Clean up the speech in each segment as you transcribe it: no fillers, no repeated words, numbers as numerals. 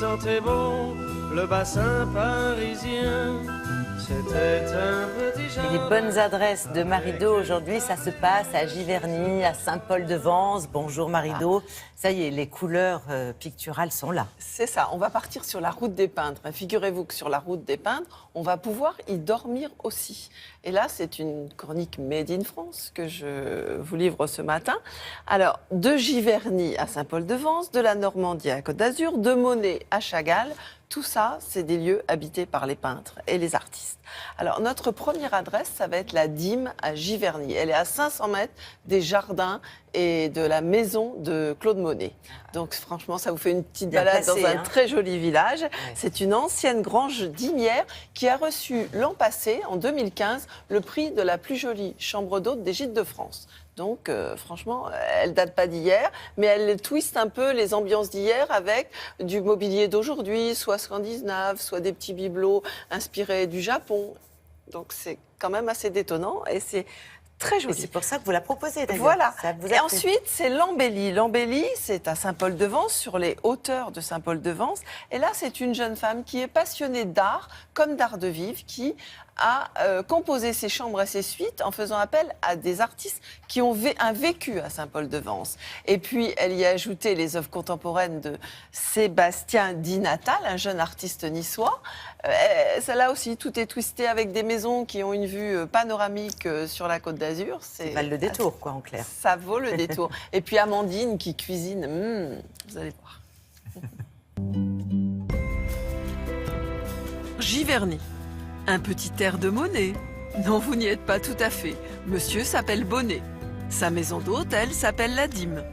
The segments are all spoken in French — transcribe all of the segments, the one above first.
sentait bon le bassin parisien. C'était un petit jardin. Les bonnes adresses de Marie-Do aujourd'hui, ça se passe à Giverny, à Saint-Paul-de-Vence. Bonjour Marie-Do. Ça y est, les couleurs picturales sont là. C'est ça, on va partir sur la route des peintres. Figurez-vous que sur la route des peintres, on va pouvoir y dormir aussi. Et là, c'est une chronique Made in France que je vous livre ce matin. Alors, de Giverny à Saint-Paul-de-Vence, de la Normandie à la Côte d'Azur, de Monet à Chagall, tout ça, c'est des lieux habités par les peintres et les artistes. Alors, notre première adresse, ça va être la Dîme à Giverny. Elle est à 500 mètres des jardins et de la maison de Claude Monet. Donc, franchement, ça vous fait une petite balade dans un très joli village. Ouais. C'est une ancienne grange dîmière qui a reçu l'an passé, en 2015, le prix de la plus jolie chambre d'hôte des Gîtes de France. Donc, franchement, elle date pas d'hier, mais elle twiste un peu les ambiances d'hier avec du mobilier d'aujourd'hui, soit scandinave, soit des petits bibelots inspirés du Japon. Donc, c'est quand même assez détonnant et c'est très joli. Et c'est pour ça que vous la proposez d'ailleurs. Voilà. Et ensuite, c'est l'embellie. L'embellie, c'est à Saint-Paul-de-Vence, sur les hauteurs de Saint-Paul-de-Vence. Et là, c'est une jeune femme qui est passionnée d'art, comme d'art de vivre, qui a composé ses chambres et ses suites en faisant appel à des artistes qui ont un vécu à Saint-Paul-de-Vence. Et puis, elle y a ajouté les œuvres contemporaines de Sébastien Di Natale, un jeune artiste niçois. Celle-là aussi, tout est twisté avec des maisons qui ont une vue panoramique sur la Côte d'Azur. Ça vaut le détour, quoi, en clair. Ça vaut le détour. Et puis Amandine qui cuisine, vous allez voir. Giverny. Un petit air de Monet. Non, vous n'y êtes pas tout à fait. Monsieur s'appelle Bonnet. Sa maison d'hôte, elle, s'appelle la Dîme.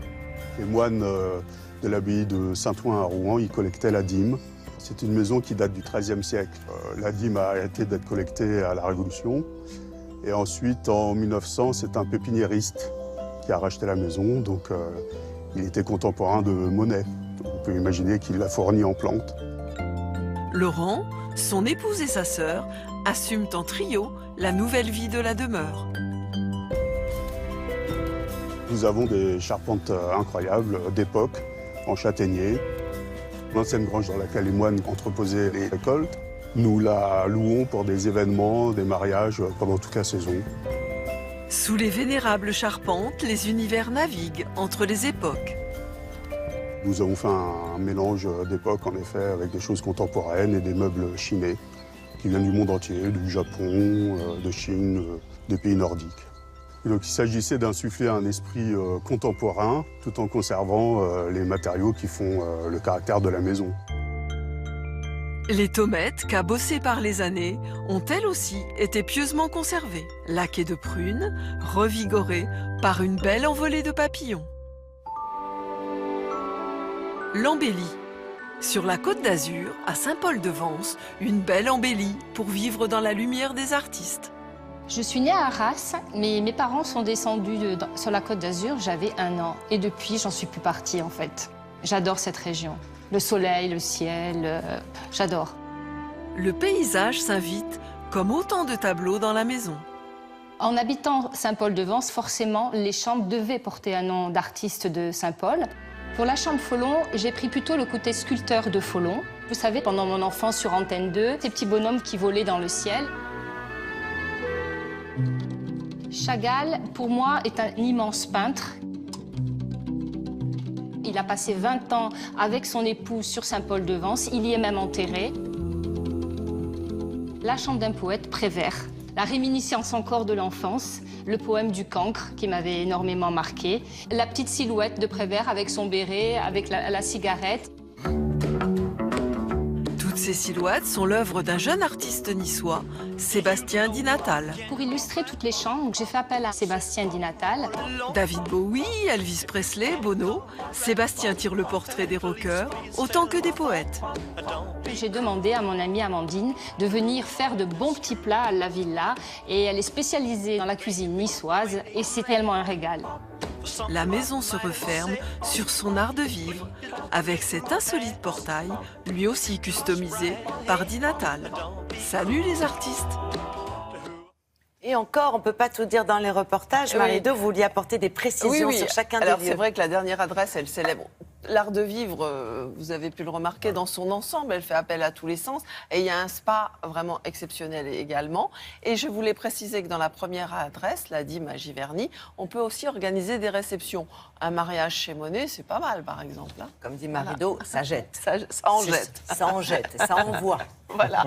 Les moines de l'abbaye de Saint-Ouen à Rouen, ils collectaient la dîme. C'est une maison qui date du XIIIe siècle. La dîme a arrêté d'être collectée à la Révolution. Et ensuite, en 1900, c'est un pépiniériste qui a racheté la maison. Donc, il était contemporain de Monet. Donc, on peut imaginer qu'il l'a fourni en plantes. Laurent, son épouse et sa sœur assument en trio la nouvelle vie de la demeure. Nous avons des charpentes incroyables d'époque, en châtaignier. L'ancienne grange dans laquelle les moines entreposaient les récoltes. Nous la louons pour des événements, des mariages, pendant toute la saison. Sous les vénérables charpentes, les univers naviguent entre les époques. Nous avons fait un mélange d'époques, en effet, avec des choses contemporaines et des meubles chinés, qui viennent du monde entier, du Japon, de Chine, des pays nordiques. Et donc il s'agissait d'insuffler un esprit contemporain, tout en conservant les matériaux qui font le caractère de la maison. Les tommettes, cabossées par les années, ont elles aussi été pieusement conservées, laquées de prunes, revigorées par une belle envolée de papillons. L'embellie. Sur la Côte d'Azur, à Saint-Paul-de-Vence, une belle embellie pour vivre dans la lumière des artistes. Je suis née à Arras, mais mes parents sont descendus sur la Côte d'Azur, j'avais 1 an. Et depuis, j'en suis plus partie en fait. J'adore cette région. Le soleil, le ciel, j'adore. Le paysage s'invite comme autant de tableaux dans la maison. En habitant Saint-Paul-de-Vence, forcément, les chambres devaient porter un nom d'artiste de Saint-Paul. Pour la chambre Folon, j'ai pris plutôt le côté sculpteur de Folon. Vous savez, pendant mon enfance sur Antenne 2, ces petits bonhommes qui volaient dans le ciel. Chagall, pour moi, est un immense peintre. Il a passé 20 ans avec son épouse sur Saint-Paul-de-Vence. Il y est même enterré. La chambre d'un poète, Prévert. La réminiscence encore de l'enfance, le poème du cancre qui m'avait énormément marqué. La petite silhouette de Prévert avec son béret, avec la cigarette. Toutes ces silhouettes sont l'œuvre d'un jeune artiste niçois, Sébastien Di Natale. Pour illustrer toutes les chambres, j'ai fait appel à Sébastien Di Natale. David Bowie, Elvis Presley, Bono, Sébastien tire le portrait des rockers autant que des poètes. J'ai demandé à mon amie Amandine de venir faire de bons petits plats à la villa et elle est spécialisée dans la cuisine niçoise et c'est réellement un régal. La maison se referme sur son art de vivre avec cet insolite portail, lui aussi customisé par Di Natale. Salut les artistes! Et encore, on ne peut pas tout dire dans les reportages. Marie-Do, vous vouliez apporter des précisions sur chacun des lieux. Alors c'est vrai que la dernière adresse, elle célèbre L'art de vivre, vous avez pu le remarquer, dans son ensemble, elle fait appel à tous les sens. Et il y a un spa vraiment exceptionnel également. Et je voulais préciser que dans la première adresse, la Dîme à Giverny, on peut aussi organiser des réceptions. Un mariage chez Monet, c'est pas mal, par exemple. Hein. Comme dit Marido, ça jette. Ça en jette. Ça en jette, ça envoie. Voilà.